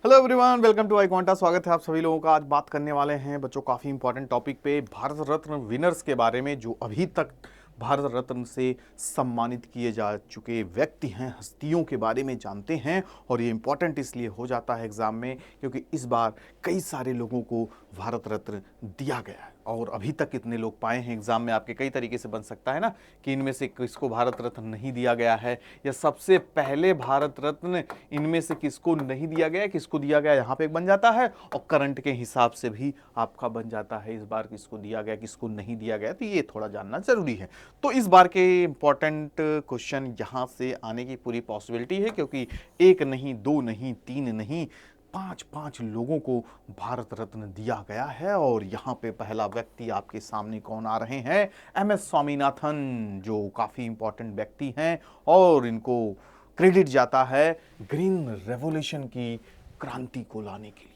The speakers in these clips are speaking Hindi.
Hello everyone, welcome to iQuanta. स्वागत है आप सभी लोगों का। आज बात करने वाले हैं बच्चों काफ़ी इंपॉर्टेंट टॉपिक पे, भारत रत्न विनर्स के बारे में, जो अभी तक भारत रत्न से सम्मानित किए जा चुके व्यक्ति हैं, हस्तियों के बारे में जानते हैं। और ये इंपॉर्टेंट इसलिए हो जाता है एग्जाम में क्योंकि इस बार कई सारे लोगों को भारत रत्न दिया गया है और अभी तक कितने लोग पाए हैं। एग्जाम में आपके कई तरीके से बन सकता है ना कि इनमें से किसको भारत रत्न नहीं दिया गया है, या सबसे पहले भारत रत्न इनमें से किसको नहीं दिया गया, किसको दिया गया, यहाँ पे एक बन जाता है। और करंट के हिसाब से भी आपका बन जाता है इस बार किसको दिया गया, किसको नहीं दिया गया। तो ये थोड़ा जानना जरूरी है। तो इस बार के इंपॉर्टेंट क्वेश्चन यहाँ से आने की पूरी पॉसिबिलिटी है, क्योंकि एक नहीं, दो नहीं, तीन नहीं, पांच पांच लोगों को भारत रत्न दिया गया है। और यहाँ पे पहला व्यक्ति आपके सामने कौन आ रहे हैं? एमएस स्वामीनाथन, जो काफी इंपॉर्टेंट व्यक्ति हैं और इनको क्रेडिट जाता है ग्रीन रेवोल्यूशन की क्रांति को लाने के लिए।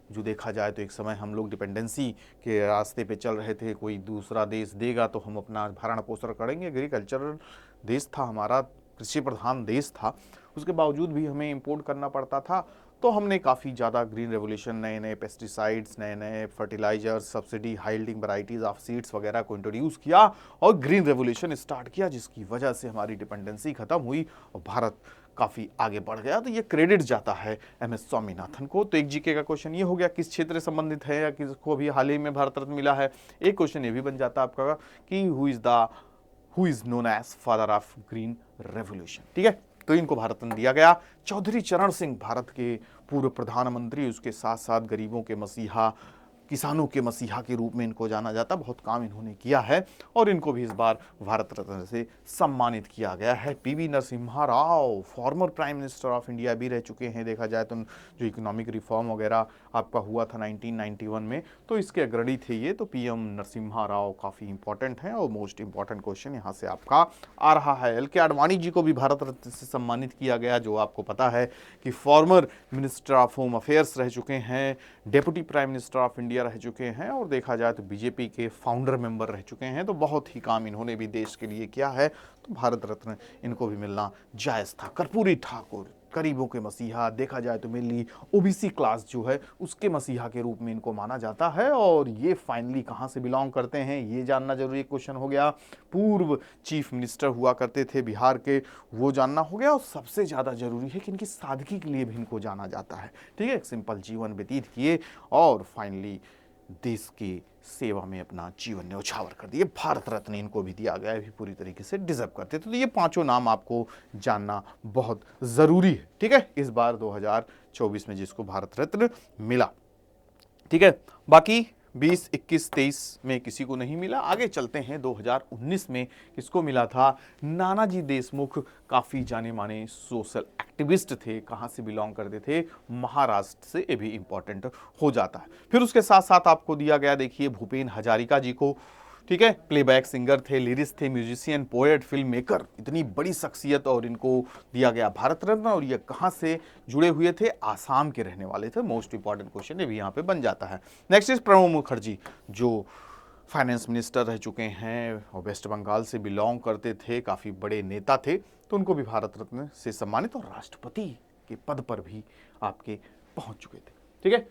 जो देखा जाए तो एक समय हम लोग डिपेंडेंसी के रास्ते पे चल रहे थे, कोई दूसरा देश देगा तो हम अपना भरण पोषण करेंगे। एग्रीकल्चरल देश था हमारा, कृषि प्रधान देश था, उसके बावजूद भी हमें इंपोर्ट करना पड़ता था। तो हमने काफ़ी ज़्यादा ग्रीन रेवोल्यूशन, नए नए पेस्टिसाइड्स, नए नए fertilizers, subsidy, high yielding varieties of seeds वगैरह को इंट्रोड्यूस किया और ग्रीन रेवोल्यूशन स्टार्ट किया, जिसकी वजह से हमारी डिपेंडेंसी खत्म हुई और भारत काफ़ी आगे बढ़ गया। तो ये क्रेडिट जाता है एमएस स्वामीनाथन को। तो एक जीके का क्वेश्चन ये हो गया, किस क्षेत्र से संबंधित है या किसको अभी हाल ही में भारत रत्न मिला है। एक क्वेश्चन ये भी बन जाता है आपका कि who is known as father of green revolution. ठीक है, तो इनको भारत रत्न दिया गया। चौधरी चरण सिंह, भारत के पूर्व प्रधानमंत्री, उसके साथ साथ गरीबों के मसीहा, किसानों के मसीहा के रूप में इनको जाना जाता। बहुत काम इन्होंने किया है और इनको भी इस बार भारत रत्न से सम्मानित किया गया है। PV Narasimha Rao, former prime minister of India भी रह चुके हैं। देखा जाए तो जो इकोनॉमिक रिफॉर्म वगैरह आपका हुआ था 1991 में, तो इसके अग्रणी थे ये। तो पीएम नरसिम्हा राव काफ़ी इंपॉर्टेंट हैं। और मोस्ट इंपॉर्टेंट क्वेश्चन यहाँ से आपका आ रहा है, एल के आडवाणी जी को भी भारत रत्न से सम्मानित किया गया, जो आपको पता है कि former minister of home affairs रह चुके हैं, deputy prime minister of India रह चुके हैं और देखा जाए तो बीजेपी के फाउंडर मेंबर रह चुके हैं। तो बहुत ही काम इन्होंने भी देश के लिए किया है, तो भारत रत्न इनको भी मिलना जायज़ था। कर्पूरी ठाकुर, गरीबों के मसीहा, देखा जाए तो मेनली ओबीसी क्लास जो है उसके मसीहा के रूप में इनको माना जाता है। और ये फाइनली कहाँ से बिलोंग करते हैं ये जानना जरूरी क्वेश्चन हो गया। पूर्व चीफ मिनिस्टर हुआ करते थे बिहार के, वो जानना हो गया। और सबसे ज़्यादा जरूरी है कि इनकी सादगी के लिए भी इनको जाना जाता है। ठीक है, एक सिंपल जीवन व्यतीत किए और फाइनली देश की सेवा में अपना जीवन न्यौछावर कर दिए। भारत रत्न इनको भी दिया गया, भी पूरी तरीके से डिजर्व करते। तो ये पांचों नाम आपको जानना बहुत जरूरी है। ठीक है, इस बार 2024 में जिसको भारत रत्न मिला। ठीक है, बाकी 20, 21, 23 में किसी को नहीं मिला। आगे चलते हैं 2019 में किसको मिला था। नानाजी देशमुख, काफ़ी जाने माने सोशल एक्टिविस्ट थे। कहाँ से बिलोंग करते थे? महाराष्ट्र से। ये भी इंपॉर्टेंट हो जाता है। फिर उसके साथ साथ आपको दिया गया, देखिए, भूपेन हजारिका जी को। ठीक है, प्लेबैक सिंगर थे, लिरिस्ट थे, म्यूजिशियन, पोएट, फिल्म मेकर, इतनी बड़ी शख्सियत, और इनको दिया गया भारत रत्न। और ये कहाँ से जुड़े हुए थे? आसाम के रहने वाले थे। मोस्ट इंपॉर्टेंट क्वेश्चन ये भी यहाँ पे बन जाता है। नेक्स्ट इज प्रणब मुखर्जी, जो फाइनेंस मिनिस्टर रह चुके हैं और वेस्ट बंगाल से बिलोंग करते थे, काफ़ी बड़े नेता थे। तो उनको भी भारत रत्न से सम्मानित और राष्ट्रपति के पद पर भी आपके पहुंच चुके थे। ठीक है,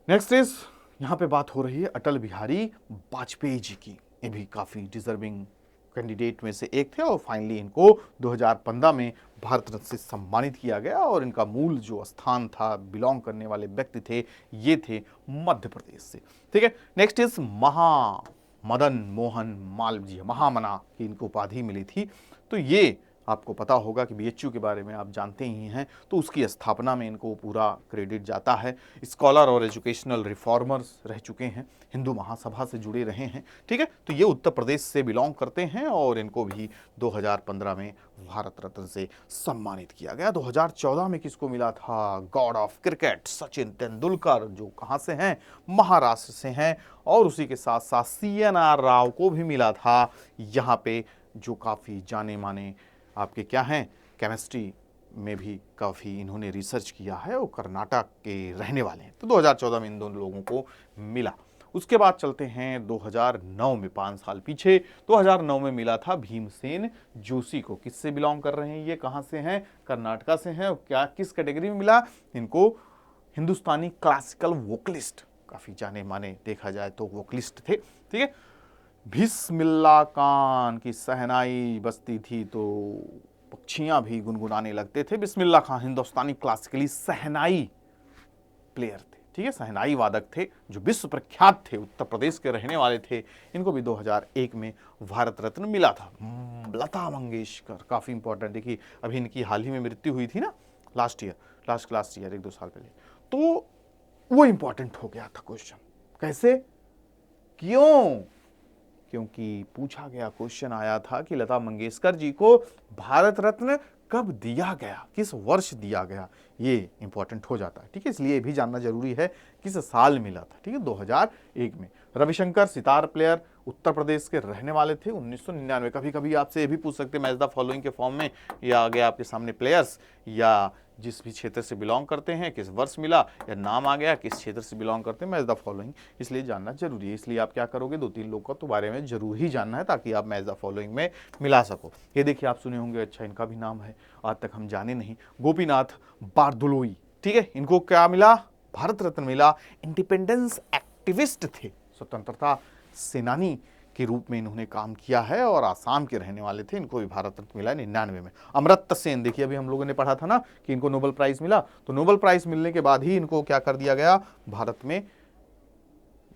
नेक्स्ट इज, यहाँ पे बात हो रही है अटल बिहारी वाजपेयी जी की। ये भी काफ़ी डिजर्विंग कैंडिडेट में से एक थे और फाइनली इनको 2015 में भारत रत्न से सम्मानित किया गया। और इनका मूल जो स्थान था, बिलोंग करने वाले व्यक्ति थे, ये थे मध्य प्रदेश से। ठीक है, नेक्स्ट इज मदन मोहन मालवीय, महामना की इनको उपाधि मिली थी। तो ये आपको पता होगा कि बीएचयू के बारे में आप जानते ही हैं, तो उसकी स्थापना में इनको पूरा क्रेडिट जाता है। स्कॉलर और एजुकेशनल रिफॉर्मर्स रह चुके हैं, हिंदू महासभा से जुड़े रहे हैं। ठीक है, तो ये उत्तर प्रदेश से बिलोंग करते हैं और इनको भी 2015 में भारत रत्न से सम्मानित किया गया। 2014 में किसको मिला था? God of cricket Sachin Tendulkar, जो कहाँ से हैं? महाराष्ट्र से हैं। और उसी के साथ साथ CNR राव को भी मिला था यहाँ पे, जो काफ़ी जाने माने आपके क्या हैं, केमिस्ट्री में भी काफ़ी इन्होंने रिसर्च किया है और कर्नाटक के रहने वाले हैं। तो 2014 में इन दोनों लोगों को मिला। उसके बाद चलते हैं 2009 में, 5 साल पीछे। 2009 में मिला था भीमसेन जोशी को। किससे बिलोंग कर रहे हैं ये? कहाँ से हैं? कर्नाटका से हैं। और क्या, किस कैटेगरी में मिला इनको? हिंदुस्तानी क्लासिकल वोकलिस्ट, काफ़ी जाने माने देखा जाए तो वोकलिस्ट थे, ठीक है। बिस्मिल्लाह खान की शहनाई बजती थी तो पक्षियां भी गुनगुनाने लगते थे। बिस्मिल्लाह खान हिंदुस्तानी क्लासिकली शहनाई प्लेयर थे, ठीक है, शहनाई वादक थे जो विश्व प्रख्यात थे, उत्तर प्रदेश के रहने वाले थे। इनको भी 2001 में भारत रत्न मिला था। लता मंगेशकर, काफ़ी इंपॉर्टेंट, देखिए अभी इनकी हाल ही में मृत्यु हुई थी ना, लास्ट ईयर 1-2 साल पहले, तो वो इंपॉर्टेंट हो गया था क्वेश्चन। कैसे, क्यों? क्योंकि पूछा गया, क्वेश्चन आया था कि लता मंगेशकर जी को भारत रत्न कब दिया गया, किस वर्ष दिया गया, ये इंपॉर्टेंट हो जाता है, ठीक है। इसलिए भी जानना जरूरी है किस साल मिला था, ठीक है, 2001 में। रविशंकर सितार प्लेयर, उत्तर प्रदेश के रहने वाले थे, 1999। कभी कभी आपसे ये भी पूछ सकते हैं मैच द फॉलोइंग के फॉर्म में, या आ गया आपके सामने प्लेयर्स या जिस भी क्षेत्र से बिलोंग करते हैं किस वर्ष मिला, या नाम आ गया किस क्षेत्र से बिलोंग करते हैं, मैच द फॉलोइंग, इसलिए जानना जरूरी है। इसलिए आप क्या करोगे, 2-3 लोग का तो बारे में जरूर ही जानना है ताकि आप मैच द फॉलोइंग में मिला सको। ये देखिए आप सुने होंगे, अच्छा इनका भी नाम है, आज तक हम जाने नहीं, गोपीनाथ बारदोलोई, ठीक है, इनको क्या मिला, भारत रत्न मिला। इंडिपेंडेंस एक्टिविस्ट थे, स्वतंत्रता सेनानी के रूप में इन्होंने काम किया है और आसाम के रहने वाले थे, इनको भी भारत रत्न मिला है 99 में। अमर्त्य सेन, देखिए अभी हम लोगों ने पढ़ा था ना कि इनको नोबेल प्राइज मिला, तो नोबेल प्राइज मिलने के बाद ही इनको क्या कर दिया गया, भारत में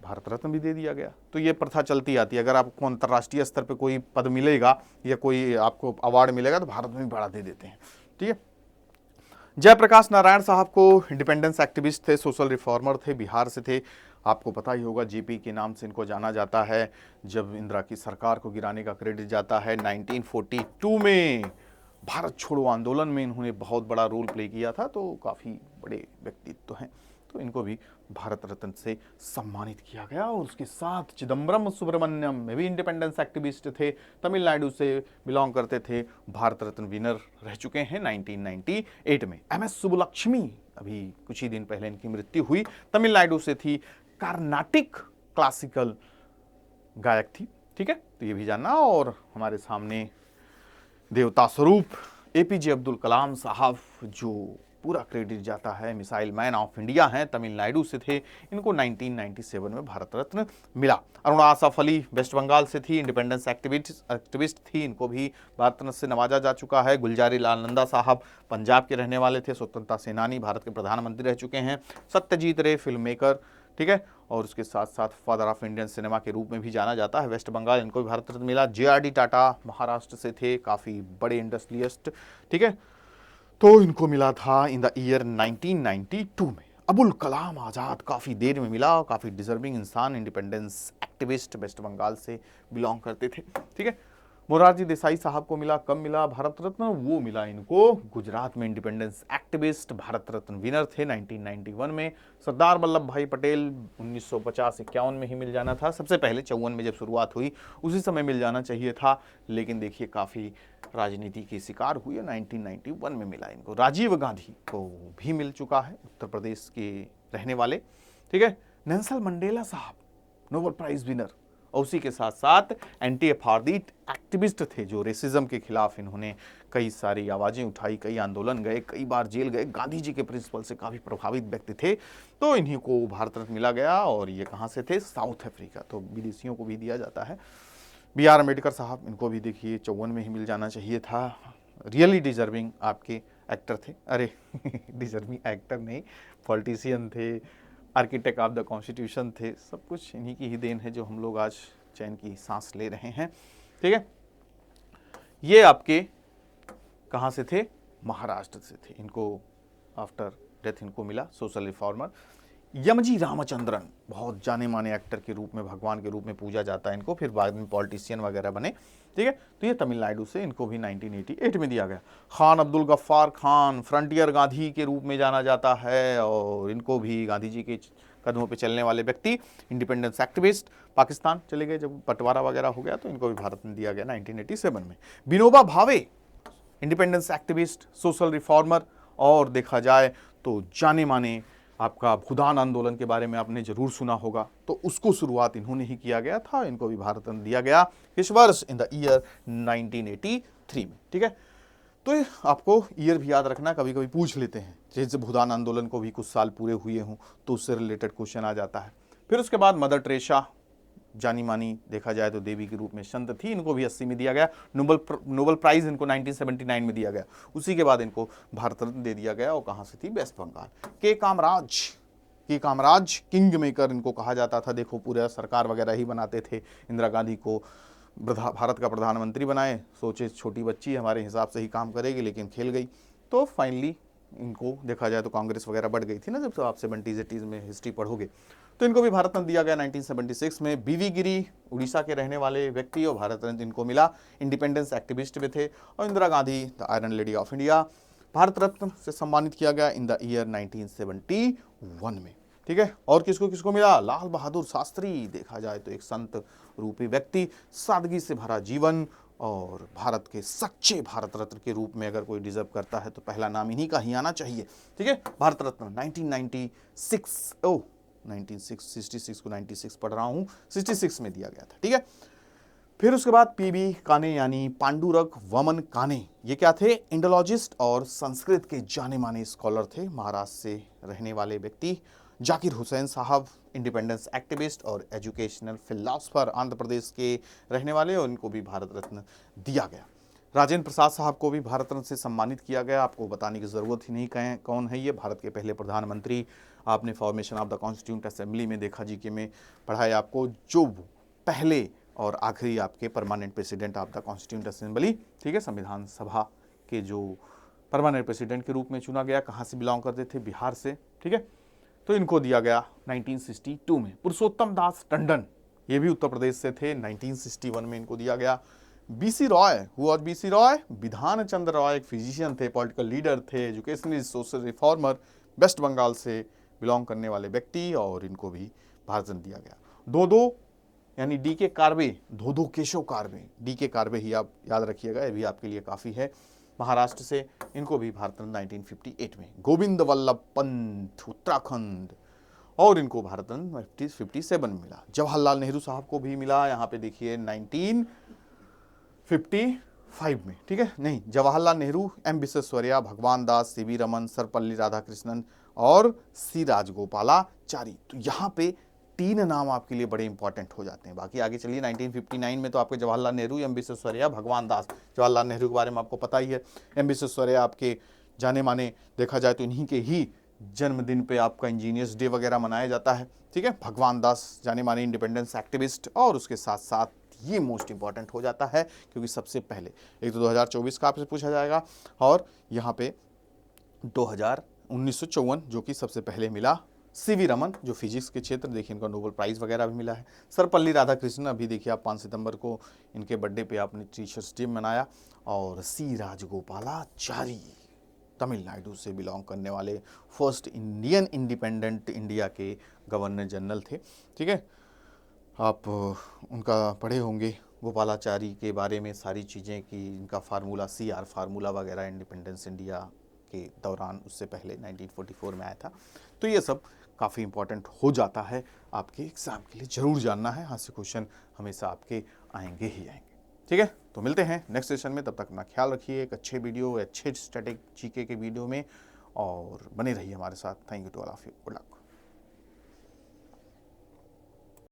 भारत रत्न भी दे दिया गया। तो ये प्रथा चलती आती है, अगर आपको अंतर्राष्ट्रीय स्तर पर कोई पद मिलेगा या कोई आपको अवार्ड मिलेगा तो भारत में भी बड़ा दे देते हैं, ठीक है। जयप्रकाश नारायण साहब को इंडिपेंडेंस एक्टिविस्ट थे, सोशल रिफॉर्मर थे, बिहार से थे। आपको पता ही होगा जेपी के नाम से इनको जाना जाता है। जब इंदिरा की सरकार को गिराने का क्रेडिट जाता है 1942 में भारत छोड़ो आंदोलन में इन्होंने बहुत बड़ा रोल प्ले किया था, तो काफ़ी बड़े व्यक्तित्व हैं, तो इनको भी भारत रत्न से सम्मानित किया गया। और उसके साथ चिदम्बरम सुब्रमण्यम में भी इंडिपेंडेंस एक्टिविस्ट थे, तमिलनाडु से बिलोंग करते थे, भारत रत्न विनर रह चुके हैं 1998 में। MS सुब्बुलक्ष्मी, अभी कुछ ही दिन पहले इनकी मृत्यु हुई, तमिलनाडु से थी, कार्नाटिक क्लासिकल गायक थी, ठीक है, तो ये भी जानना। और हमारे सामने देवता स्वरूप APJ अब्दुल कलाम साहब, जो पूरा क्रेडिट जाता है मिसाइल मैन ऑफ इंडिया हैं, तमिलनाडु से थे, इनको 1997 में भारत रत्न मिला। अरुणा आसफ अली वेस्ट बंगाल से थी, इंडिपेंडेंस एक्टिविस्ट थी, इनको भी भारत रत्न से नवाजा जा चुका है। गुलजारी लाल नंदा साहब पंजाब के रहने वाले थे, स्वतंत्रता सेनानी, भारत के प्रधानमंत्री रह चुके हैं। सत्यजीत रे फिल्म मेकर, ठीक है, और उसके साथ साथ फादर ऑफ इंडियन सिनेमा के रूप में भी जाना जाता है, वेस्ट बंगाल, इनको भी भारत रत्न मिला। JRD टाटा महाराष्ट्र से थे, काफ़ी बड़े इंडस्ट्रियलिस्ट, ठीक है, तो इनको मिला था इन द ईयर 1992 में। अबुल कलाम आज़ाद काफ़ी देर में मिला, काफ़ी डिजर्विंग इंसान, इंडिपेंडेंस एक्टिविस्ट, वेस्ट बंगाल से बिलोंग करते थे, ठीक है। मोरारजी देसाई साहब को मिला, कब मिला भारत रत्न, वो मिला इनको गुजरात में, independence activist, Bharat Ratna winner थे 1991 में। सरदार वल्लभ भाई पटेल 1950-51 में ही मिल जाना था, सबसे पहले 54 में जब शुरुआत हुई उसी समय मिल जाना चाहिए था, लेकिन देखिए काफ़ी राजनीति के शिकार हुए, 1991 में मिला इनको। राजीव गांधी को भी मिल चुका है, उत्तर प्रदेश के रहने वाले, ठीक है। नेल्सन मंडेला साहब नोबेल प्राइज विनर, और उसी के साथ साथ एंटी अपार्थाइड एक्टिविस्ट थे, जो रेसिज्म के खिलाफ इन्होंने कई सारी आवाज़ें उठाई, कई आंदोलन गए, कई बार जेल गए, गांधी जी के प्रिंसिपल से काफ़ी प्रभावित व्यक्ति थे, तो इन्हीं को भारत रत्न मिला गया। और ये कहाँ से थे, साउथ अफ्रीका, तो विदेशियों को भी दिया जाता है। BR अम्बेडकर साहब, इनको भी देखिए 54 में ही मिल जाना चाहिए था। रियली डिजर्विंग आपके एक्टर थे, अरे डिजर्विंग एक्टर नहीं, पॉलिटिशियन थे, आर्किटेक्ट ऑफ द कॉन्स्टिट्यूशन थे, सब कुछ इन्हीं की ही देन है जो हम लोग आज चैन की सांस ले रहे हैं, ठीक है। ये आपके कहाँ से थे, महाराष्ट्र से थे, इनको आफ्टर डेथ इनको मिला, सोशल रिफॉर्मर। यमजी रामचंद्रन, बहुत जाने माने एक्टर के रूप में, भगवान के रूप में पूजा जाता है इनको, फिर बाद में पॉलिटिशियन वगैरह बने, ठीक है, तो ये तमिलनाडु से, इनको भी 1988 में दिया गया। खान अब्दुल गफ्फार खान, फ्रंटियर गांधी के रूप में जाना जाता है, और इनको भी गांधी जी के कदमों पे चलने वाले व्यक्ति, इंडिपेंडेंस एक्टिविस्ट, पाकिस्तान चले गए जब बंटवारा वगैरह हो गया, तो इनको भी भारत में दिया गया 1987 में। Vinoba Bhave, independence activist, social reformer, और देखा जाए तो जाने माने आपका भूदान आंदोलन के बारे में आपने जरूर सुना होगा, तो उसको शुरुआत इन्होंने ही किया गया था, इनको भी भारत रत्न दिया गया इस वर्ष इन द ईयर 1983 में, ठीक है। तो ये आपको ईयर भी याद रखना, कभी कभी पूछ लेते हैं, जैसे भूदान आंदोलन को भी कुछ साल पूरे हुए हों तो उससे रिलेटेड क्वेश्चन आ जाता है। फिर उसके बाद मदर टेरेसा, जानी मानी देखा जाए तो देवी के रूप में संत थी, इनको भी 80 में दिया गया। नोबेल प्राइज इनको 1979 में दिया गया। उसी के बाद इनको भारत रत्न दे दिया गया, और कहाँ से थी, वेस्ट बंगाल। के कामराज किंग मेकर इनको कहा जाता था। देखो पूरा सरकार वगैरह ही बनाते थे। इंदिरा गांधी को भारत का प्रधानमंत्री बनाए, सोचे छोटी बच्ची हमारे हिसाब से ही काम करेगी, लेकिन खेल गई। तो फाइनली इनको देखा जाए तो कांग्रेस वगैरह बढ़ गई थी ना, जब तो आप 70s में हिस्ट्री पढ़ोगे तो इनको भी भारत रत्न दिया गया 1976 में। बीवी गिरी उड़ीसा के रहने वाले व्यक्ति, और भारत रत्न इनको मिला। इंडिपेंडेंस एक्टिविस्ट भी थे। और Indira Gandhi the iron lady of India, Bharat Ratna से सम्मानित किया गया इन द ईयर 1971 में। ठीक है, और किसको किसको मिला, लाल बहादुर शास्त्री, देखा जाए तो एक संत रूपी व्यक्ति, सादगी से भरा जीवन, और भारत के सच्चे भारत रत्न के रूप में अगर कोई डिजर्व करता है तो पहला नाम इन्हीं का ही आना चाहिए। ठीक है, भारत रत्न 1996 1966 को 96 पढ़ रहा हूं, 66 में दिया गया था। ठीक है, फिर उसके बाद पीबी काने यानी पांडुरंग वमन काने, ये क्या थे, इंडोलॉजिस्ट और संस्कृत के जाने माने स्कॉलर थे, महाराष्ट्र से रहने वाले व्यक्ति। जाकिर हुसैन साहब, इंडिपेंडेंस एक्टिविस्ट और एजुकेशनल फिलोसफर, आंध्र प्रदेश के रहने वाले, और इनको भी भारत रत्न दिया गया। राजेंद्र प्रसाद साहब को भी भारत रत्न से सम्मानित किया गया। आपको बताने की जरूरत ही नहीं कौन है ये, भारत के पहले प्रधानमंत्री। आपने formation of the constituent assembly में देखा, जीके में पढ़ा है आपको, जो पहले और आखिरी आपके permanent president of the constituent assembly, ठीक है, संविधान सभा के जो परमानेंट प्रेसिडेंट के रूप में चुना गया, कहाँ से बिलोंग करते थे, बिहार से। ठीक है, तो इनको दिया गया 1962 में। पुरुषोत्तम दास टंडन, ये भी उत्तर प्रदेश से थे, 1961 में इनको दिया गया। बीसी रॉय, हुआ बीसी रॉय, विधान चंद्र रॉय, एक फिजिशियन थे, पॉलिटिकल लीडर थे, educationist, social reformer, West Bengal से बिलोंग करने वाले व्यक्ति, और इनको भी भारत रत्न दिया गया। दो यानी डी.के. कार्वे, धोधो केशव कार्वे, डी.के. कार्वे ही आप याद रखिएगा, ये भी आपके लिए काफ़ी है, महाराष्ट्र से, इनको भी भारत रत्न 1958 में। गोविंद वल्लभ पंत, उत्तराखंड, और इनको भारत रत्न 57 में मिला। जवाहरलाल नेहरू साहब को भी मिला, यहाँ पे देखिए 1955 में। ठीक है, नहीं, जवाहरलाल नेहरू, एम विश्वेश्वरैया, भगवान दास, सीवी रमन, सर्वपल्ली राधाकृष्णन और सी राजगोपालाचारी। तो यहाँ पे 3 नाम आपके लिए बड़े इंपॉर्टेंट हो जाते हैं। बाकी आगे चलिए, 1959 में तो आपके जवाहरलाल नेहरू, एम विश्वेश्वरैया, भगवान दास। जवाहरलाल नेहरू के बारे में आपको पता ही है। एम विश्वेश्वरैया आपके जाने माने, देखा जाए तो इन्हीं के ही जन्मदिन पे आपका इंजीनियर्स डे वगैरह मनाया जाता है। ठीक है, भगवान दास जाने माने इंडिपेंडेंस एक्टिविस्ट, और उसके साथ साथ ये मोस्ट इंपॉर्टेंट हो जाता है क्योंकि सबसे पहले एक तो 2024 का आपसे पूछा जाएगा, और यहाँ पे 1954 जो कि सबसे पहले मिला। सीवी रमन, जो फिजिक्स के क्षेत्र, देखिए इनका नोबेल प्राइज़ वगैरह भी मिला है। सर्वपल्ली राधाकृष्णन, अभी देखिए आप 5 सितंबर को इनके बर्थडे पे आपने टीचर्स डे मनाया। और सी राजगोपालाचारी, तमिलनाडु से बिलोंग करने वाले फर्स्ट इंडियन इंडिपेंडेंट इंडिया के गवर्नर जनरल थे। ठीक है, आप उनका पढ़े होंगे गोपालाचारी के बारे में सारी चीज़ें, कि इनका फार्मूला CR फार्मूला वगैरह इंडिपेंडेंस इंडिया के दौरान, उससे पहले 1944 में आया था। तो ये सब काफ़ी इंपॉर्टेंट हो जाता है, आपके एग्ज़ाम के लिए ज़रूर जानना है। हाँ से क्वेश्चन हमेशा आपके आएंगे ही आएंगे। ठीक है, तो मिलते हैं नेक्स्ट सेशन में, तब तक अपना ख्याल रखिए, एक अच्छे वीडियो, अच्छे स्टैटिक GK के वीडियो में, और बने रहिए हमारे साथ। Thank you to all of you, good luck.